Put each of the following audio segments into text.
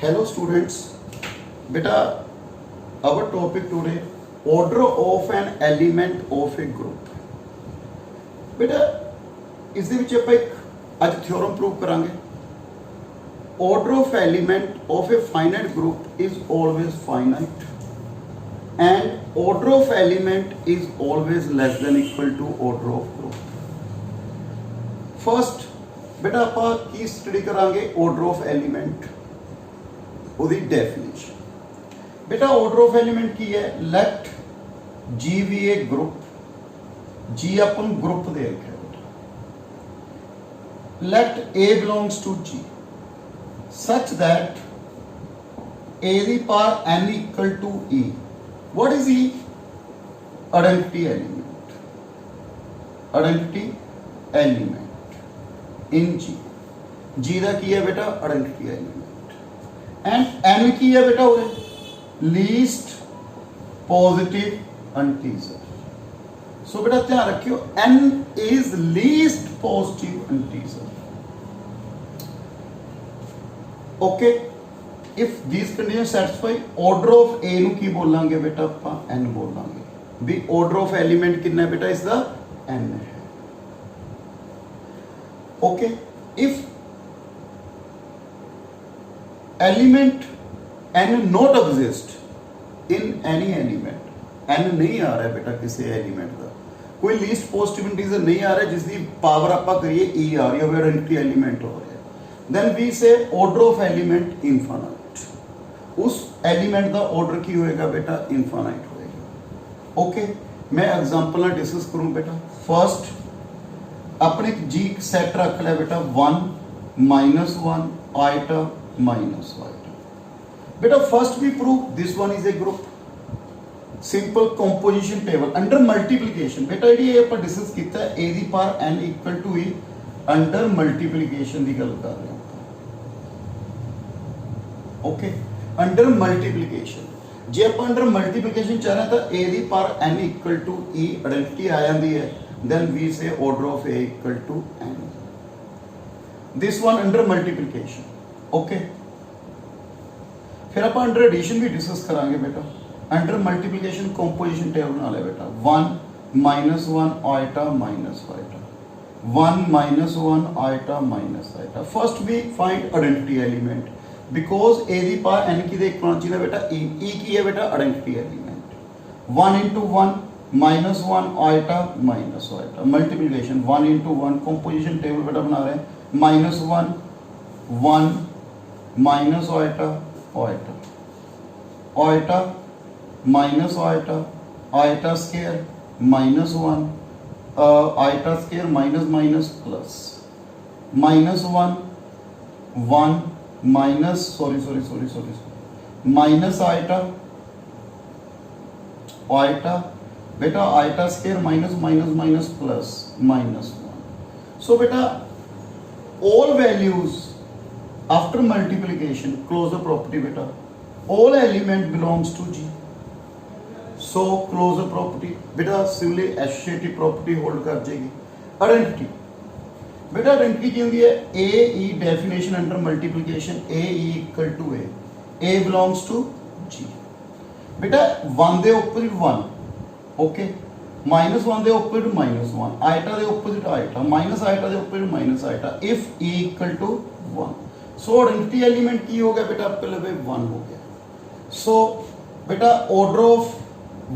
Hello students, beta our topic today order of an element of a group. Beta ਇਸ ਦੇ ਵਿੱਚ ਆਪਾਂ ਇੱਕ ਅੱਜ ਥਿਓਰਮ ਪ੍ਰੂਵ ਕਰਾਂਗੇ. Order of element of a finite group is always finite and order of element is always less than equal to order of group. First beta ਆਪਾਂ ਕੀ study ਕਰਾਂਗੇ order of element. ਉਹਦੀ definition ਬੇਟਾ order of element ਕੀ ਹੈ light ਜੀ ਵੀ ਏ group ਜੀ ਆਪਾਂ ਨੂੰ group ਦੇ ਰੱਖਿਆ ਬੇਟਾ ਲੈਟ ਏ ਬਿਲੋਂਗਸ ਟੂ ਜੀ such that a the power n equal to e. what is e? identity element. identity element in g. g ਦਾ ਕੀ ਹੈ ਬੇਟਾ identity element. एंड n की है बेटा लीस्ट पॉजिटिव इंटीजर. सो बेटा ध्यान रखियो n is least positive integer. Okay if these condition satisfy order of a नु की बोलांगे बेटा ਆਪਾਂ n बोलांगे भी ऑर्डर ऑफ एलिमेंट कितना है बेटा इसका n है. Okay if element n not exist in any element. n नहीं आ रहा है बेटा किसी एलिमेंट का कोई लीस्ट पॉजिटिव इंटीजर नहीं आ रहा है जिसकी पावर आप करिए e आ रही है आइडेंटिटी एलिमेंट हो रहा है देन वी से ऑर्डर ऑफ एलिमेंट इनफाइनाइट. उस एलिमेंट का ऑर्डर की होएगा बेटा इनफाइनाइट होएगा. ओके मैं एग्जांपल ना डिस्कस करूं बेटा. फर्स्ट अपने जी सेट रख लिया बेटा 1 -1 iota minus item. Beta first we prove this one is a group. Simple composition table under multiplication. Beta ये अपन डिस्कस किया है a the power n equal to e under multiplication दी गल कर रहे हैं. Okay under multiplication जे अपन under multiplication चाह रहे हैं तो a the power n equal to e identity आ जाती है then we say order of a equal to n. This one under multiplication. Okay फिर आप अंडर एडिशन भी डिस्कस करांगे बेटा. अंडर मल्टीप्लिकेशन कंपोजिशन टेबल बना ले बेटा 1 -1 iota minus iota 1 -1 iota minus iota. First we find identity element because a the power n की दे एक होना चाहिए बेटा e की है बेटा identity element. 1 × 1 -1 iota minus iota multiplication 1 × 1 composition table बेटा बना रहे हैं -1 1 minus iota iota iota minus iota iota square -1 iota square minus plus -1 1 minus sorry minus iota iota बेटा iota square minus plus -1. So बेटा all values after multiplication close the property beta all element belongs to g. so close the property beta similarly associative property hold कर जाएगी. identity beta identity की होगी है a e definition under multiplication a e equal to a belongs to g. beta 1 ਦੇ opposite 1 okay -1 ਦੇ opposite -1 iota ਦੇ opposite iota minus iota ਦੇ opposite minus iota if e equal to 1. So identity element की हो गया बेटा आपके लिए 1 हो गया. सो बेटा order of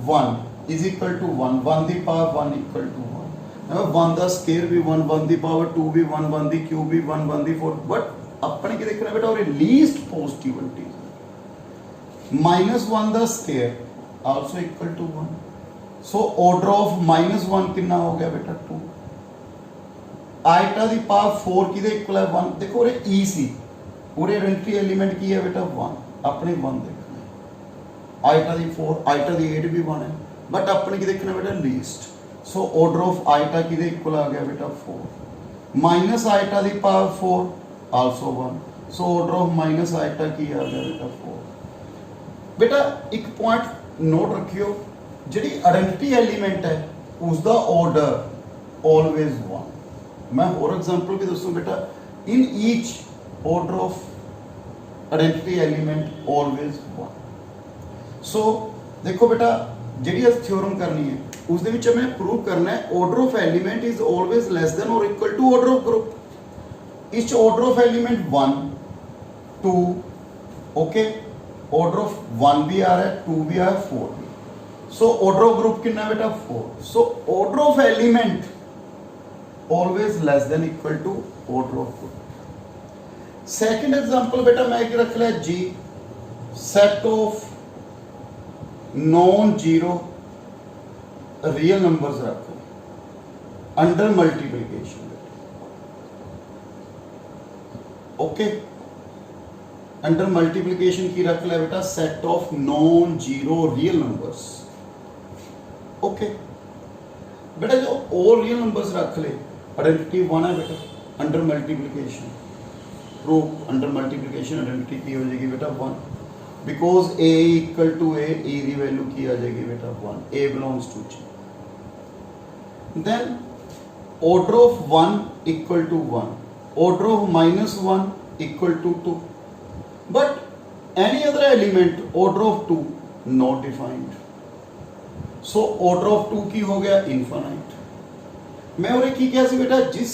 1 is equal to 1 1 the power 1 equal to 1 1 दा स्केयर भी 1 1 दी पावर 2 भी 1 1 दी क्यूब भी 1 1 दी 4 बट अपने की देखना बेटा और लीस्ट पॉजिटिव इंटीजर -1 दा square also equal to 1. So order of -1 कितना हो गया बेटा 2 आइटा दी पावर 4 की दे इक्वल है 1. देखो रे ई सी पूरे आइडेंटिटी एलिमेंट की है बेटा 1 अपने 1 देखना है आइटा दी 4 आइटा दी 8 भी 1 है बट अपने की देखना बेटा least. So order of iota की दे इक्वल आ गया बेटा 4 minus iota the power 4 also 1. So order of minus iota की आ गया बेटा 4. बेटा एक पॉइंट नोट रखियो जी आइडेंटिटी एलिमेंट है उसका ऑर्डर ऑलवेज 1. मैं और एग्जांपल भी दसूं बेटा in each order of identity element always 1। सो देखो बेटा ਜਿਹੜੀ ਅਸੀਂ ਥਿਓਰਮ ਕਰਨੀ ਹੈ ਉਸ ਦੇ ਵਿੱਚ ਮੈਂ ਪ੍ਰੂਵ ਕਰਨਾ ਹੈ order of element is always less than or equal to order of group. ਇਸ ਚ order of element 1 2 okay, order of 1 ਵੀ ਆ ਰਿਹਾ ਹੈ 2 ਵੀ ਆ ਰਿਹਾ 4 ਵੀ। सो ऑर्डर ऑफ ग्रुप कितना बेटा 4। So order of element always less than equal to order of group. Second example बेटा मैं क्या रख लिया जी, set of non zero real numbers रखो under multiplication. Okay, under multiplication की रख लिया बेटा set of non zero real numbers. Okay बेटा जो और रियल नंबर्स रख ले आइडेंटिटी 1 है बेटा under multiplication. Proof under multiplication identity की हो जाएगी बेटा 1, because A equal to A की वैल्यू की आ जाएगी बेटा 1, A belongs to G. Then order of 1 equal to 1, order of -1 equal to 2, but any other element order of 2 not defined. So order of 2 की हो गया इनफाइनाइट। मैं और की क्या सी बेटा जिस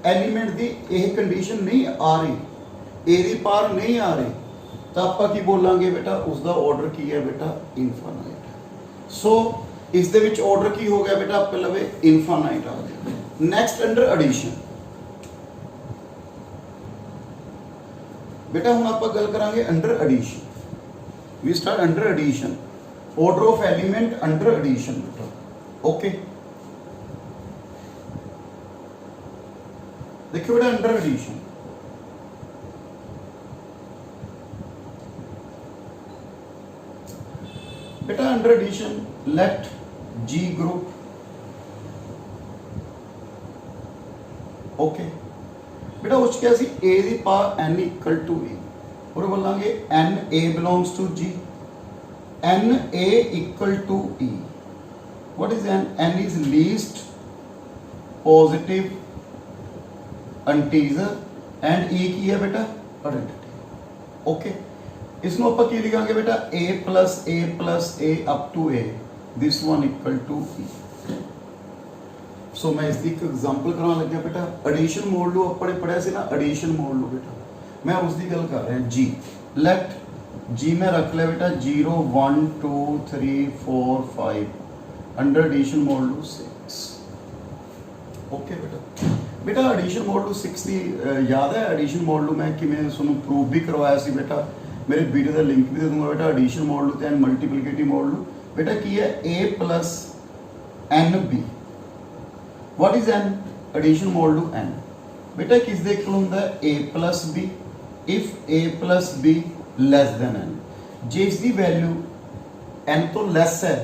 एलिमेंट दी यह कंडीशन नहीं आ रही, ए दी पार नहीं आ रही, तो आप की बोलांगे बेटा उसका ऑर्डर की है बेटा इनफाइनाइट। सो इस दे विच ऑर्डर की हो गया बेटा आपके लवे इनफाइनाइट आ गया। नेक्स्ट अंडर एडिशन बेटा हम आप गल करांगे under addition. We start under addition, order of element under addition बेटा। ओके देखिए बेटा अंडर एडिशन बेटा under addition let G group. Okay बेटा उस क्या सी A the power n equal to A और बोलांगे n a belongs to g, n a equal to e। what is n? n is least positive integer and e की है बेटा identity. Okay इसको आप की लिखांगे बेटा a plus a up to a, this one equal to e। सो मैं इसकी एक एग्जांपल कराने लग गया बेटा। एडिशन मोड लो अपने पढ़िया से ना, एडिशन मोड लो बेटा, मैं उसकी गल कर रहा जी। लेट जी में रख लिया बेटा 0 1 2 3 4 5 अंडर एडिशन मोड लो 6। ओके बेटा एडिशन मोड लो 6 की याद है? एडिशन मोड लो मैं किवें तुहानूं प्रूफ भी करवाया सी बेटा, मेरे वीडियो का लिंक भी दे दूंगा बेटा। एडिशन मोड लो ते मल्टीप्लिकेटिव मोड लो बेटा की है a plus n b. What is n? Addition mod लो n बेटा किस दे इक्वल हुंदा है a plus b if a plus b less than n। ਜੇ ਇਸ ਦੀ ਵੈਲਿਊ n ਤੋਂ ਲੈਸ ਹੈ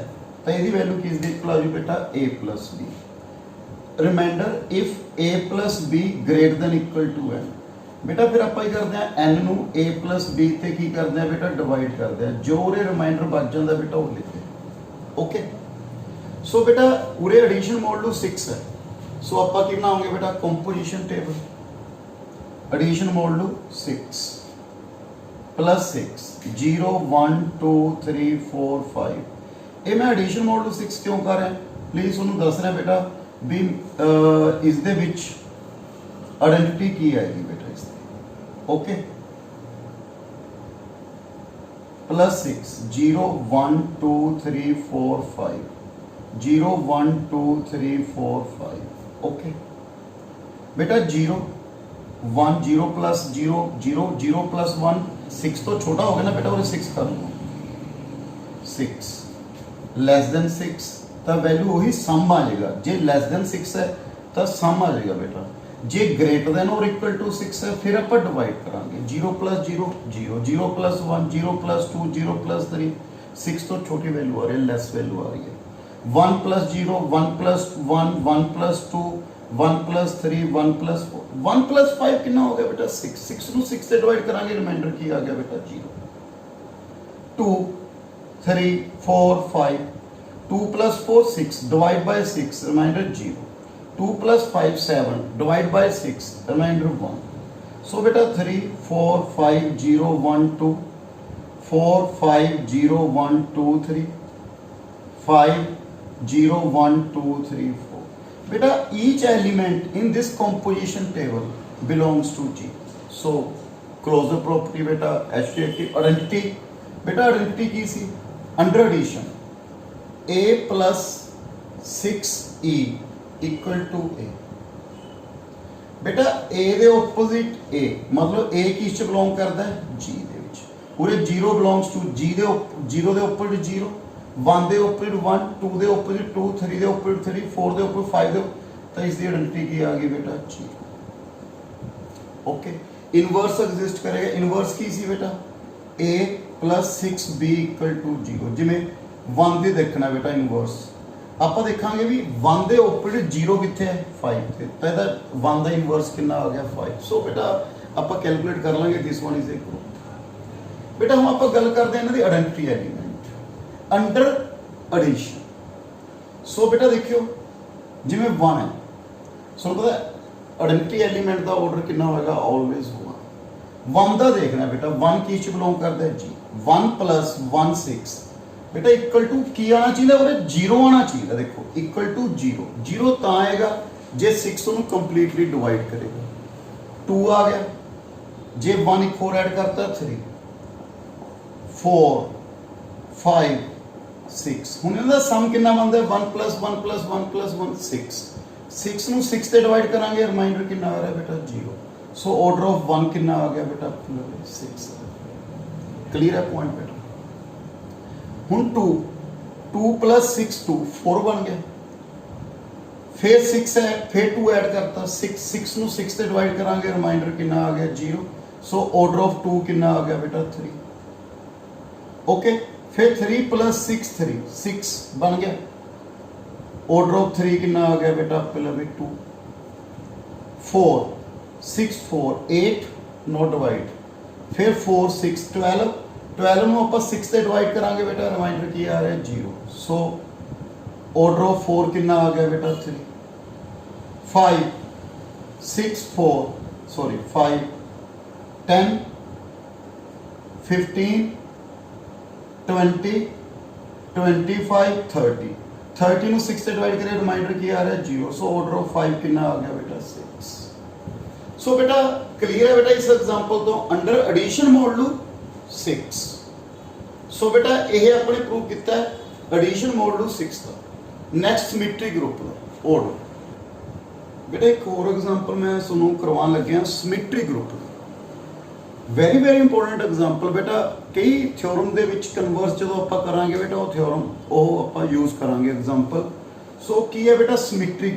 ਤਾਂ ਇਹਦੀ ਵੈਲਿਊ ਕਿਸ ਦੇ ਇਕੁਅਲ ਆ ਜੂ ਬੇਟਾ a plus b। Remainder if a plus b greater than equal to n बेटा फिर आप करते हैं n ਨੂੰ a plus b ਤੇ ਕੀ ਕਰਦੇ ਆ बेटा डिवाइड करते हैं, जो उरे रिमाइंडर बच जाता बेटा वो लिखते हैं। ओके सो बेटा उरे एडिशन मोड लो 6 है। सो आप की बनाओगे बेटा कंपोजिशन टेबल, एडिशन मोड लो 6 प्लस 6 0 1 2 3 4 5। ये मैं एडिशन मोड 6 क्यों कर रहा है प्लीज उन्होंने दस रहा बेटा भी इस दे विच आइडेंटिटी की आएगी बेटा इस ओके प्लस 6 0 1 2 3 4 5 0 1 2 3 4 5। ओके बेटा 0 1 0 प्लस 0 0 0 प्लस 1 6 तो छोटा हो गया ना बेटा, और 6 कर लो 6 लेस देन 6 तो वैल्यू वही सम आ जाएगा। जे लेस देन 6 है तो सम आ जाएगा बेटा। जे greater than or equal to 6 है फिर आप डिवाइड करांगे 0 प्लस 0 0 0 प्लस 1 0 प्लस 2 0 प्लस 3 6 तो छोटी वैल्यू आ रही है, लेस वैल्यू आ रही है। 1 plus 0 1 plus 1 1 plus 2 1 plus 3 1 plus 4 1 plus 5 कितना हो गया बेटा 6 6 ਨੂੰ 6 से डिवाइड करांगे रिमाइंडर की आ गया बेटा 0 2 3 4 5 2 plus 4 6 divide by 6 remainder 0 2 plus 5 7 divide by 6 remainder 1 so बेटा 3 4 5 0 1 2 4 5 0 1 2 3 5 0 1 2 3 4 बेटा each element in this composition table belongs to G. So closure property बेटा HDFT identity बेटा identity की सी under addition A plus 6E equal to A बेटा A ਦੇ opposite A मतलब A किस च belong करता है G ਦੇ ਵਿੱਚ ਪੂਰੇ 0 belongs to G ਦੇ 0 ਦੇ opposite 0 1 ਦੇ opposite 1 2 ਦੇ opposite 2 3 ਦੇ opposite 3 4 ਦੇ opposite 5 ਦੇ ਤਾਂ ਇਸ ਦੀ ਆਇਡੈਂटिटी ਕੀ ਆ ਗਈ बेटा G. ओके इनवर्स एग्जिस्ट करेगा इनवर्स की सी बेटा A plus 6B equal to 0 जिमें 1 ਦੇ ਦੇਖਣਾ बेटा इनवर्स ਆਪਾਂ ਦੇਖਾਂਗੇ ਵੀ 1 ਦੇ opposite 0 ਕਿੱਥੇ ਹੈ 5 ਤੇ ਤਾਂ ਇਹਦਾ 1 ਦਾ ਇਨਵਰਸ ਕਿੰਨਾ ਆ ਗਿਆ 5 ਸੋ बेटा ਆਪਾਂ ਕੈਲਕੂਲੇਟ ਕਰ ਲਾਂਗੇ this one is a group बेटा ਹੁਣ ਆਪਾਂ ਗੱਲ ਕਰਦੇ ਹਾਂ ਇਹਨਾਂ ਦੀ ਆਇਡੈਂटिटी ਐਲੀਮੈਂਟ ਅੰਡਰ ਐਡੀਸ਼ਨ ਸੋ बेटा ਦੇਖਿਓ ਜਿਵੇਂ 1 ਹੈ ਸੋ ਪਤਾ ਆਇਡੈਂटिटी एलिमेंट का ऑर्डर कितना होगा ऑलवेज होगा 1 का देखना बेटा 1 किस बिलोंग करता है जी 1 प्लस 1 6 बेटा इक्वल टू की आना चाहिए और 0 आना चाहिए देखो इक्वल टू 0 0 ता आएगा जे 6 ਨੂੰ कंप्लीटली डिवाइड करेगा 2 आ गया जे 1 एक और ऐड करता 3 4 5 6 ਹੁਣ ਇਹਦਾ ਸਮ ਕਿੰਨਾ ਬਣਦਾ 1 plus 1 plus 1 plus 1 6 6 ਨੂੰ 6 ਤੇ ਡਿਵਾਈਡ ਕਰਾਂਗੇ ਰਿਮਾਈਂਡਰ ਕਿੰਨਾ ਆ ਰਿਹਾ ਬੇਟਾ 0 ਸੋ ਆਰਡਰ ਆਫ 1 ਕਿੰਨਾ ਆ ਗਿਆ ਬੇਟਾ 6 ਕਲੀਅਰ ਹੈ ਪੁਆਇੰਟ ਬੇਟਾ ਹੁਣ 2 2 plus 6 2 4 ਬਣ ਗਿਆ फिर 6 है फिर 2 ऐड करता 6 ਨੂੰ 6 ਤੇ ਡਿਵਾਈਡ ਕਰਾਂਗੇ ਰਿਮਾਈਂਡਰ ਕਿੰਨਾ ਆ ਗਿਆ 0 ਸੋ ਆਰਡਰ ਆਫ 2 ਕਿੰਨਾ ਆ ਗਿਆ ਬੇਟਾ 3 ओके फिर 3 plus 6 3 6 बन गया ऑर्डर ऑफ 3 कितना आ गया बेटा पहले 2 4 6 4 8 नो डिवाइड फिर 4 6 12 12 ਨੂੰ ਆਪਾਂ 6 ਤੇ ਡਿਵਾਈਡ ਕਰਾਂਗੇ ਬੇਟਾ ਰਿਮਾਈਂਡਰ ਕੀ ਆ ਰਿਹਾ 0 ਸੋ ਆਰਡਰ ਆਫ 4 ਕਿੰਨਾ ਆ ਗਿਆ ਬੇਟਾ 3 5 6 4 सॉरी 5 10 15 20 25 30 30 ਨੂੰ 6 ਤੇ ਡਿਵਾਈਡ ਕਰੀਏ ਰਿਮਾਈਂਡਰ ਕੀ ਆ ਰਿਹਾ 0 ਸੋ ਆਰਡਰ ਆਫ 5 ਕਿੰਨਾ ਆ ਗਿਆ ਬੇਟਾ 6 ਸੋ ਬੇਟਾ ਕਲੀਅਰ ਹੈ ਬੇਟਾ ਇਸ ਐਗਜ਼ਾਮਪਲ ਤੋਂ ਅੰਡਰ ਐਡੀਸ਼ਨ ਮੋਡੂਲ 6 ਸੋ ਬੇਟਾ ਇਹ ਆਪਣੇ ਪ੍ਰੂਵ ਕੀਤਾ ਹੈ ਐਡੀਸ਼ਨ ਮੋਡੂਲ 6 ਦਾ ਨੈਕਸਟ ਸਿਮੈਟਰੀ ਗਰੁੱਪ ਦਾ ਆਰਡਰ ਬੇਟਾ ਇੱਕ ਹੋਰ ਐਗਜ਼ਾਮਪਲ ਮੈਂ ਤੁਹਾਨੂੰ ਕਰਵਾਉਣ ਲੱਗਿਆ symmetry group very very important example ਬੇਟਾ ਕਈ ਥਿਓਰਮ ਦੇ ਵਿੱਚ ਕਨਵਰਸ ਜਦੋਂ ਆਪਾਂ ਕਰਾਂਗੇ ਬੇਟਾ ਉਹ ਥਿਓਰਮ ਉਹ ਆਪਾਂ ਯੂਜ਼ ਕਰਾਂਗੇ ਐਗਜ਼ਾਮਪਲ ਸੋ ਕੀ ਹੈ ਬੇਟਾ ਸਿਮੈਟਰੀ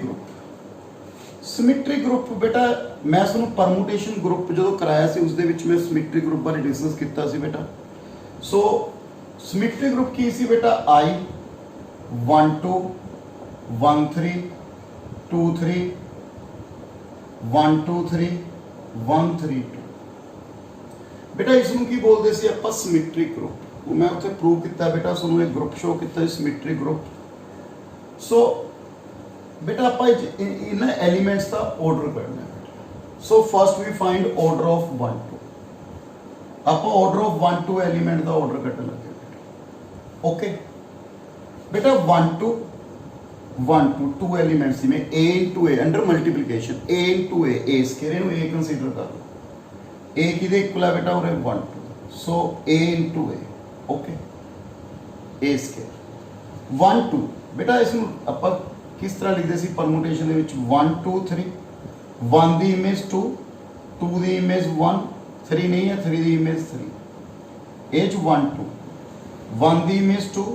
ਗਰੁੱਪ ਬੇਟਾ ਮੈਂ ਤੁਹਾਨੂੰ ਪਰਮੂਟੇਸ਼ਨ ਗਰੁੱਪ ਜਦੋਂ ਕਰਾਇਆ ਸੀ ਉਸ ਦੇ ਵਿੱਚ ਮੈਂ ਸਿਮੈਟਰੀ ਗਰੁੱਪ ਬਾਰੇ ਡਿਸਕਸ ਕੀਤਾ ਸੀ ਬੇਟਾ ਸੋ ਸਿਮੈਟਰੀ ਗਰੁੱਪ ਕੀ ਸੀ ਬੇਟਾ I 1 2 1 3 2 3 1 2 3 1 3 2 बेटा इसनों की बोलते सी आपां सिमैट्रिक ग्रुप मैं उत्थे प्रूव किया बेटा ਤੁਹਾਨੂੰ एक ग्रुप शो किया सिमैट्रिक ग्रुप सो बेटा आपां इन एलिमेंट्स का ऑर्डर करना है so first we find order of 1 2 आपां ऑर्डर ऑफ 1 2 एलिमेंट का ऑर्डर कटन लगे बेटा ओके बेटा 1 2 1 2 2 एलिमेंट्स में a into a under multiplication a into a square नु a कंसीडर कर लो a किदे इक्वल है बेटा और 1 2 सो a into a okay a square 1 2 बेटा इसनु ਆਪਾਂ किस तरह लिखते सी परमुटेशन ਦੇ ਵਿੱਚ 1 2 3 1 ਦੀ ਇਮੇਜ 2 2 ਦੀ ਇਮੇਜ 1 3 ਨਹੀਂ ਹੈ 3 ਦੀ ਇਮੇਜ 3 ਇਹ ਚ 1 2 1 ਦੀ ਇਮੇਜ 2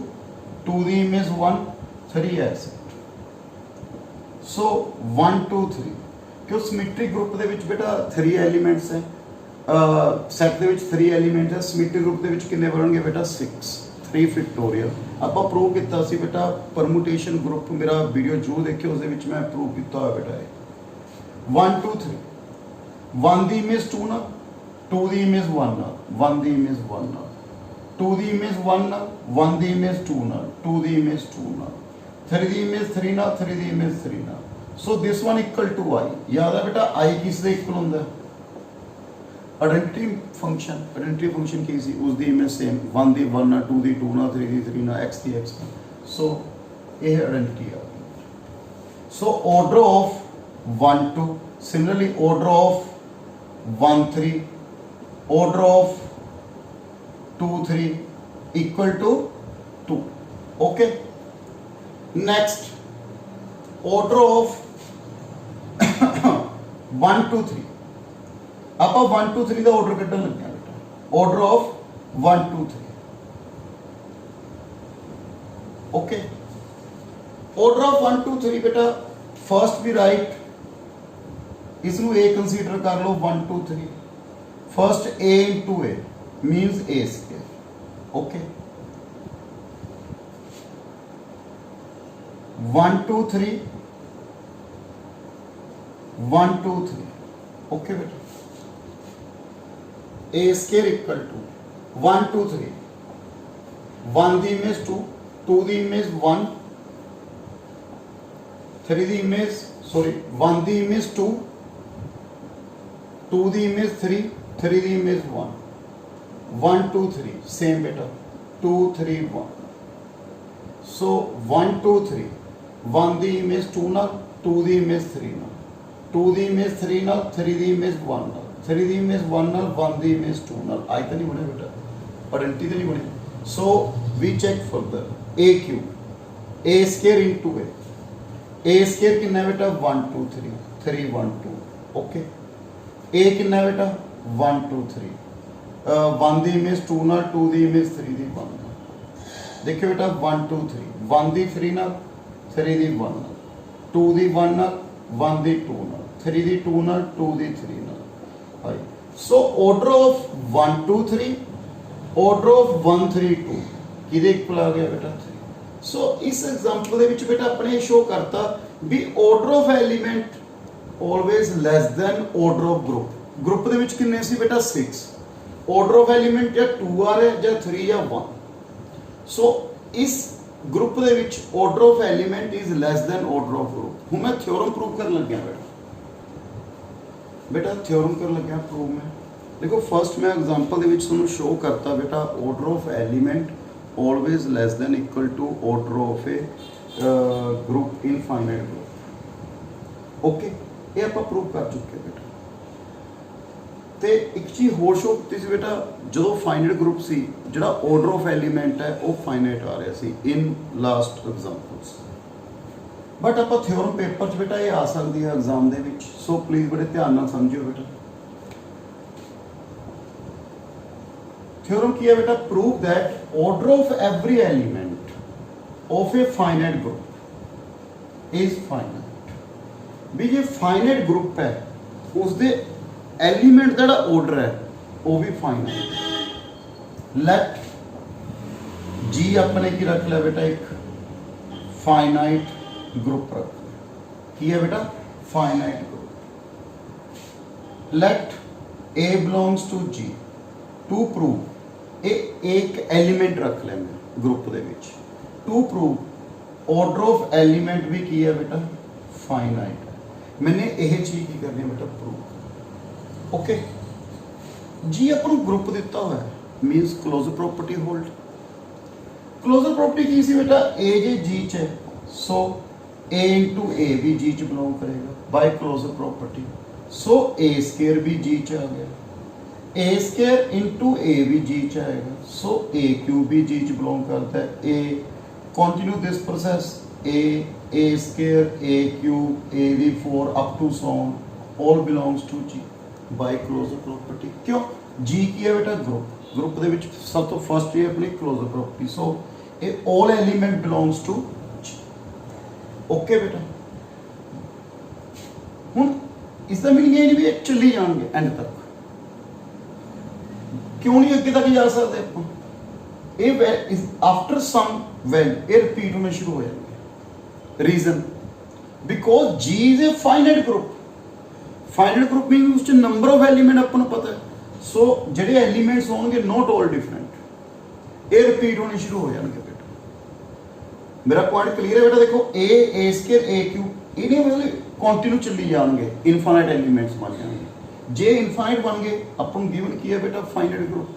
2 ਦੀ ਇਮੇਜ 1 3 ਹੈ ਸੋ 1 2 3 ਕਿਉਂ ਸਿਮੈਟ੍ਰਿਕ ਗਰੁੱਪ ਦੇ ਵਿੱਚ ਬੇਟਾ 3 ਐਲੀਮੈਂਟਸ ਹੈ ਸੈਟ ਦੇ ਵਿੱਚ 3 ਐਲੀਮੈਂਟ ਹੈ ਸਿਮੈਟ੍ਰਿਕ ਗਰੁੱਪ ਦੇ ਵਿੱਚ ਕਿੰਨੇ ਬਣਨਗੇ ਬੇਟਾ 6 3 ਫੈਕਟੋਰੀਅਲ ਆਪਾਂ ਪ੍ਰੂਵ ਕੀਤਾ ਸੀ ਬੇਟਾ ਪਰਮੂਟੇਸ਼ਨ ਗਰੁੱਪ ਮੇਰਾ ਵੀਡੀਓ ਜ਼ਰੂਰ ਦੇਖਿਓ ਉਸ ਦੇ ਵਿੱਚ ਮੈਂ ਪ੍ਰੂਵ ਕੀਤਾ ਹੋਇਆ ਬੇਟਾ ਇਹ 1 2 3 1 ਦੀ ਇਮੇਜ 2 ਨਾਲ 2 ਦੀ ਇਮੇਜ 1 ਨਾਲ 1 ਦੀ ਇਮੇਜ 1 ਨਾਲ 2 ਦੀ ਇਮੇਜ 1 ਨਾਲ 1 ਦੀ ਇਮੇਜ 2 ਨਾਲ 2 ਦੀ ਇਮੇਜ 2 ਨਾਲ 3 ਦੀ ਇਮੇਜ 3 ਨਾਲ 3 ਦੀ ਇਮੇਜ 3 ਨਾਲ so this one equal to I ਯਾਦ ਹੈ ਬੇਟਾ I ਕਿਸ ਦੇ ਇਕੁਅਲ ਹੁੰਦਾ ਆਇਡੈਂਟੀਟੀ ਫੰਕਸ਼ਨ ਕੀ ਸੀ, ਉਸ ਦੀ ਇਮੇਜ ਸੇਮ 1 ਦੀ 1 ਨਾਲ, 2 ਦੀ 2 ਨਾਲ, 3 ਦੀ 3 ਨਾਲ, x ਦੀ x ਨਾਲ। ਸੋ ਇਹ ਆਇਡੈਂਟੀਟੀ ਆ ਗਈ। So order of 1 2, similarly order of 1 3, order of 2 3 equal to 2. Okay, next order of 1 2 3 ਆਪਾਂ 1 2 3 ਦਾ ਆਰਡਰ ਕੱਢਣ ਲੱਗੇ ਆ ਬੇਟਾ। Order of 1 2 3 okay. Order of 1 2 3 ਬੇਟਾ ਫਰਸਟ ਵੀ ਰਾਈਟ, ਇਸ ਨੂੰ a ਕੰਸੀਡਰ ਕਰ ਲਓ 1 2 3। First a into a means a square. Okay, 1 2 3 1 2 3 okay बेटा, a square equal to 1 2 3, 1 the image 2, 2 the image 1, 3 the image 1 the image 2, 2 the image 3, 3 the image 1, 1 2 3 same beta 2 3 1। so 1 2 3 1 the image 2 ਨਾਲ, 2 the image 3 ਨਾਲ, 2 the image 3 ਨਾਲ, 3 the image 1 ਨਾਲ, 3 the image 1 ਨਾਲ, 1 the image 2 ਨਾਲ। ਆਈ ਤਾਂ ਨਹੀਂ ਬਣੇ ਬੇਟਾ, ਆਇਡੈਂਟੀ ਤਾਂ ਨਹੀਂ ਬਣੀ। So we check further a cube a square into a square ਕਿੰਨਾ ਬੇਟਾ 1 2 3 3 1 2 ਓਕੇ। a ਕਿੰਨਾ ਬੇਟਾ 1 2 3 1 ਦੀ ਇਮੇਜ 2 ਨਾਲ, 2 ਦੀ ਇਮੇਜ 3 ਦੀ 1 ਨਾਲ। ਦੇਖਿਓ ਬੇਟਾ 1 2 3 1 ਦੀ 3 ਨਾਲ, 3 ਦੀ 1 ਨਾਲ, 2 ਦੀ 1 ਨਾਲ, 1 ਦੀ 2 ਨਾਲ, 3 ਦੀ 2 ਨਾਲ, 2 ਦੀ 3 ਨਾਲ। High so order of 1 2 3, order of 1 3 2 ਕਿਹਦੇ ਇਕੁਅਲ ਆ ਗਿਆ ਬੇਟਾ 3। ਸੋ ਇਸ ਐਗਜ਼ਾਮਪਲ ਦੇ ਵਿੱਚ ਬੇਟਾ ਆਪਣੇ ਇਹ ਸ਼ੋ ਕਰਤਾ ਵੀ order of element always less than order of group. Group ਦੇ ਵਿੱਚ ਕਿੰਨੇ ਸੀ ਬੇਟਾ 6। ਆਰਡਰ ਆਫ ਐਲੀਮੈਂਟ ਜਾਂ 2 ਆ ਰਿਹਾ ਜਾਂ 3 ਜਾਂ 1। ਸੋ ਇਸ ਗਰੁੱਪ ਦੇ ਵਿੱਚ order of element is lace than order of group. ਹੁਣ ਮੈਂ ਥਿਓਰਮ ਪ੍ਰੂਵ ਕਰਨ ਲੱਗਿਆ ਬੇਟਾ ਥਿਓਰਮ ਕਰਨ ਲੱਗਿਆ ਪ੍ਰੂਵ ਮੈਂ। ਦੇਖੋ ਫਸਟ ਮੈਂ ਐਗਜ਼ਾਮਪਲ ਦੇ ਵਿੱਚ ਤੁਹਾਨੂੰ ਸ਼ੋ ਕਰਤਾ ਬੇਟਾ order of element always less than equal to order of a group in finite group। okay, ਇਹ ਆਪਾਂ ਪ੍ਰੂਵ ਕਰ ਚੁੱਕੇ ਬੇਟਾ। ਤੇ ਇੱਕ ਚੀਜ਼ ਹੋਰ ਸ਼ੋ ਕੀਤੀ ਸੀ ਬੇਟਾ, ਜਦੋਂ ਫਾਈਨਾਈਟ ਗਰੁੱਪ ਸੀ ਜਿਹੜਾ ਆਰਡਰ ਆਫ ਐਲੀਮੈਂਟ ਹੈ ਉਹ ਫਾਈਨਾਈਟ ਆ ਰਿਹਾ ਸੀ ਇਨ ਲਾਸਟ ਐਗਜ਼ਾਮਪਲਸ। ਬਟ ਆਪਾਂ ਥਿਓਰਮ ਪੇਪਰ 'ਚ ਬੇਟਾ ਇਹ ਆ ਸਕਦੀ ਹੈ ਐਗਜ਼ਾਮ ਦੇ ਵਿੱਚ। ਸੋ ਪਲੀਜ਼ ਬੜੇ ਧਿਆਨ ਨਾਲ ਸਮਝਿਓ ਬੇਟਾ। थ्योरम किया बेटा prove that order of every element of A finite group is finite. भी ये फाइनाइट ग्रुप है उसके एलिमेंट का ऑर्डर है वो भी फाइनाइट। लेट जी अपने की रख लिया बेटा एक फाइनाइट ग्रुप रख की है बेटा finite group. Let a belongs to G to prove एक एलिमेंट रख लेंगे ग्रुप दे विच to prove order of element भी की है बेटा फाइनाइट है। मैंने यह चीज की करनी है बेटा प्रूव। ओके जी अपन ग्रुप दिता हुआ है means closure property hold. Closure property की सी बेटा ए जे जी च है सो ए इंटू ए भी जी च बिलोंग करेगा by closure property. So a square भी जी च आ गया, ए स्केयर इंटू ए भी जी च आएगा। सो ए क्यूब भी जी च बिलोंग करता है। A continue this process A square A cube A the 4 up to so on all belongs to G by closure property. क्यों जी की है बेटा ग्रुप, ग्रुप दे विच सब तो फर्स्ट है अपनी closure property. So a all element belongs to G. Okay बेटा हुन इसका मीनिंग ये नहीं भी चली जाएंगे एंड तक, क्यों नहीं अगे तक जा सकते आप आफ्टर सम वैल्यू ये रिपीट होने शुरू हो जाएंगे। Reason because G is a finite group. Finite group mean उस नंबर ऑफ एलिमेंट अपन पता है। सो जेडे एलिमेंट्स होंगे नॉट ऑल डिफरेंट ये रिपीट होने शुरू हो जाएंगे बेटा। मेरा पॉइंट क्लियर है बेटा। देखो ए स्केयर ए क्यूब ये नहीं मतलब कंटिन्यू चली जाएंगे इनफाइनाइट एलिमेंट्स बन जाएंगे। जे इनफाइनाइट बन गए अपन गिवन की है बेटा finite group.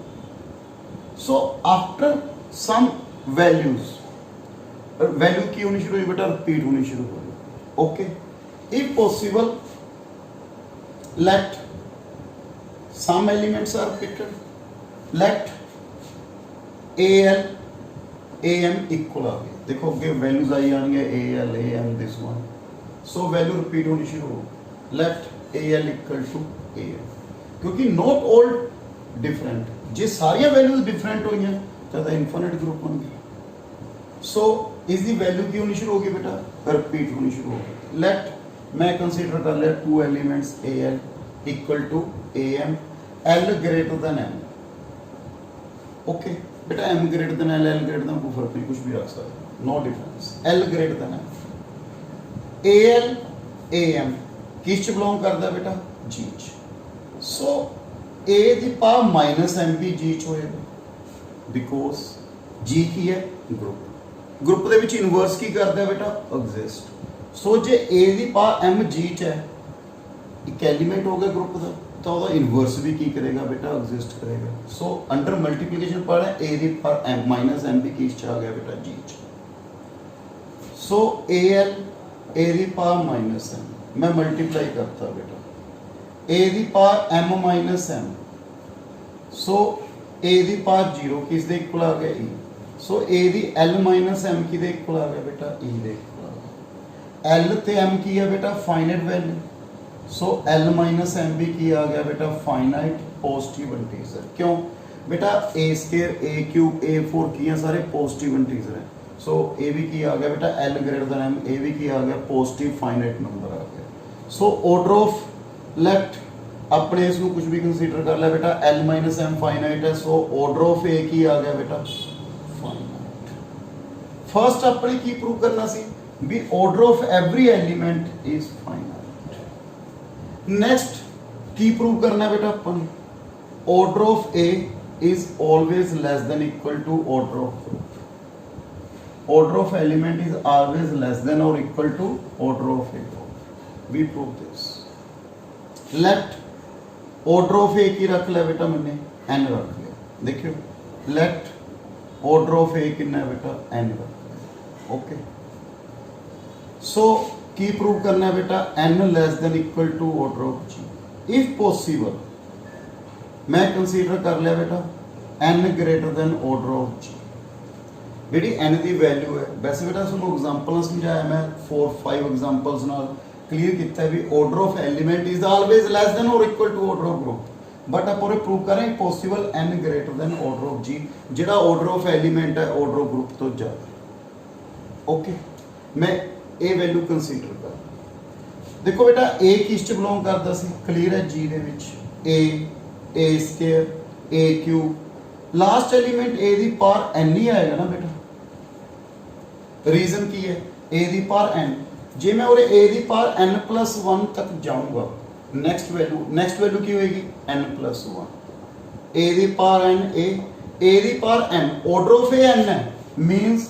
So after some values value की होनी शुरू हुई बेटा रिपीट होनी शुरू हुई। Okay, if possible let some elements are repeated, let AL AM equal आ गए। देखो अगे वैल्यूज आई जाएंगे AL AM this one, so value repeat होनी शुरू हो। Let AL equal to AM, क्योंकि नॉट ऑल डिफरेंट, जे सारी वैल्यूज डिफरेंट हुई हैं तो इनफाइनाइट ग्रुप बन गया। सो इसकी वैल्यू की होनी शुरू होगी बेटा रिपीट होनी शुरू होगी। लेट मैं कंसीडर कर लिया two elements AL equal to AM, L greater than M। Okay बेटा M greater than L, L greater than कोई फर्क नहीं, कुछ भी रख सकते, no difference. L greater than M, AL AM किस च बिलोंग करता है बेटा G च। सो A the power minus M भी G च होएगा बिकॉज G की है ग्रुप, ग्रुप ਦੇ ਵਿੱਚ ਇਨਵਰਸ ਕੀ ਕਰਦਾ ਹੈ ਬੇਟਾ ਐਗਜ਼ਿਸਟ। ਸੋ ਜੇ A the power M G ਚ ਹੈ, ਇੱਕ ਐਲੀਮੈਂਟ ਹੋ ਗਿਆ ਗਰੁੱਪ ਦਾ, ਤਾਂ ਉਹਦਾ ਇਨਵਰਸ ਵੀ ਕੀ ਕਰੇਗਾ ਬੇਟਾ ਐਗਜ਼ਿਸਟ ਕਰੇਗਾ। ਸੋ ਅੰਡਰ ਮਲਟੀਪਲੀਕੇਸ਼ਨ ਪੜ੍ਹ ਹੈ A the power M minus M ਵੀ ਕਿਸ ਚ ਆ ਗਿਆ ਬੇਟਾ G ਚ। ਸੋ AL A the power minus M ਮੈਂ ਮਲਟੀਪਲਾਈ ਕਰਤਾ ਬੇਟਾ A the power M minus M, so A the power 0 ਕਿਸ ਦੇ ਇਕੁਅਲ ਆ ਗਿਆ E। So A the L minus M की दे इक्वल आ गया बेटा E दे इक्वल आ गया। L ते M की है बेटा फाइनाइट वैल्यू, सो L माइनस M भी की आ गया बेटा फाइनाइट पॉजिटिव इंटीजर। क्यों बेटा A square A cube A4 की है सारे पॉजिटिव इंटीजर हैं, सो A भी की आ गया बेटा L greater than M, A भी की आ गया पॉजिटिव फाइनाइट नंबर आ गया। सो ऑर्डर ऑफ लेट अपने इसको कुछ भी कंसीडर कर लिया बेटा L माइनस M फाइनाइट है, सो ऑर्डर ऑफ A की आ गया बेटा फर्स्ट अपने की प्रूव करना सी भी order of every element is finite. Next की प्रूव करना है बेटा अपन order of A is always less than equal to order of group, order of element is always less than or equal to order of a group. We prove this. Let order of A की रख लिया बेटा मैंने N रख लिया। देखियो late order of ए कितना है बेटा एन रख लिया। ओके, सो की प्रूव करना है बेटा n less than equal to order of G. If possible मैं कंसीडर कर लिया बेटा n greater than order of G. ਜਿਹੜੀ n ਦੀ ਵੈਲਿਊ ਹੈ ਵੈਸੇ बेटा ਤੁਹਾਨੂੰ ਐਗਜ਼ਾਮਪਲਾਂ ਸਮਝਾਇਆ मैं 4-5 ਐਗਜ਼ਾਮਪਲਸ ਨਾਲ ਕਲੀਅਰ ਕੀਤਾ ਵੀ order of element is always less than or equal to order of group, but आप प्रूव करें possible n greater than order of G, जिहड़ा ऑर्डर ऑफ एलिमेंट है ऑर्डर ऑफ ग्रुप तो ज़्यादा। ओके, मैं ए वैल्यू कंसीडर कर। देखो बेटा ए किस च बिलोंग करता सी क्लीयर है जी दे विच A square A cube last element A the power n ही आएगा ना बेटा। रीजन की है ए दी पावर n, जे मैं और ए दी पावर n+1 तक जाऊंगा नेक्स्ट वैल्यू की होगी n+1 a the power n a the power n order of A n है means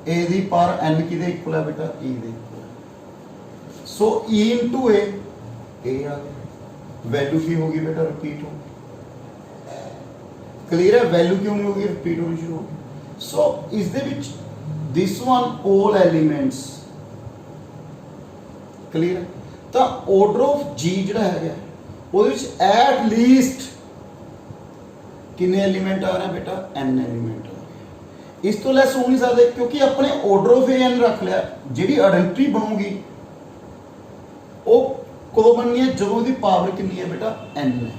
a the power n की दे इक्वल है बेटा e they equal. So e into a आ गया, वैल्यू की होगी बेटा रिपीट होगी। क्लियर है, वैल्यू क्यों नहीं होगी रिपीट होनी शुरू होगी। सो इस दे विच this one all elements clear है। तो ऑर्डर ऑफ जी जिहड़ा है ਉਹਦੇ ਵਿੱਚ ਐਟ ਲੀਸਟ ਕਿੰਨੇ ਐਲੀਮੈਂਟ ਆ ਰਹੇ ਬੇਟਾ n ਐਲੀਮੈਂਟ ਆ ਰਹੇ। ਇਸ ਤੋਂ ਲੈਸ ਹੋ ਨਹੀਂ ਸਕਦੇ ਕਿਉਂਕਿ ਆਪਣੇ ਆਰਡਰ ਆਫ n ਰੱਖ ਲਿਆ। ਜਿਹੜੀ ਆਇਡੈਂਟੀਟੀ ਬਣੂਗੀ ਉਹ ਕਦੋਂ ਬਣਨੀ ਹੈ ਜਦੋਂ ਦੀ ਪਾਵਰ ਕਿੰਨੀ ਹੈ ਬੇਟਾ n ਹੈ।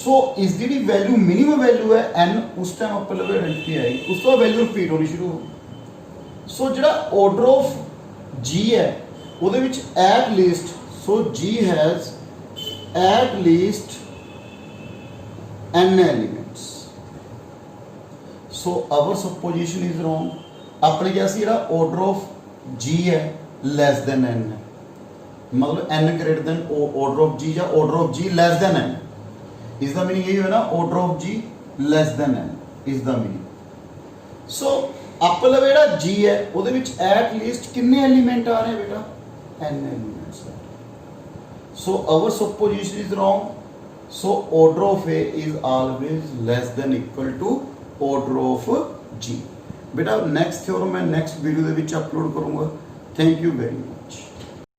ਸੋ ਇਸ ਦੀ ਜਿਹੜੀ ਵੈਲਿਊ ਮਿਨੀਮਮ ਵੈਲਿਊ ਹੈ n ਉਸ ਟਾਈਮ ਆਪਾਂ ਲਵੇ ਆਇਡੈਂਟੀਟੀ ਆਈ, ਉਸ ਤੋਂ ਵੈਲਿਊ ਰਿਪੀਟ ਹੋਣੀ ਸ਼ੁਰੂ ਹੋ ਗਈ। ਸੋ ਜਿਹੜਾ ਆਰਡਰ ਆਫ g ਹੈ ਉਹਦੇ ਵਿੱਚ at least, so g has at least n elements, so our supposition is wrong। अपने क्या सी ਜਿਹੜਾ order of g है less than n है, मतलब n greater than order of g या order of g less than n, इसका meaning यही है ना order of g less than n is the meaning। so अपने लवे ਜਿਹੜਾ g है ਉਹਦੇ ਵਿੱਚ at least कितने एलिमेंट आ रहे हैं बेटा n elements. So our supposition is wrong. So order of A is always less than equal to order of G. बेटा नेक्स्ट थ्योरम मैं नेक्स्ट वीडियो ਦੇ ਵਿੱਚ ਅਪਲੋਡ ਕਰੂੰਗਾ। Thank you very much.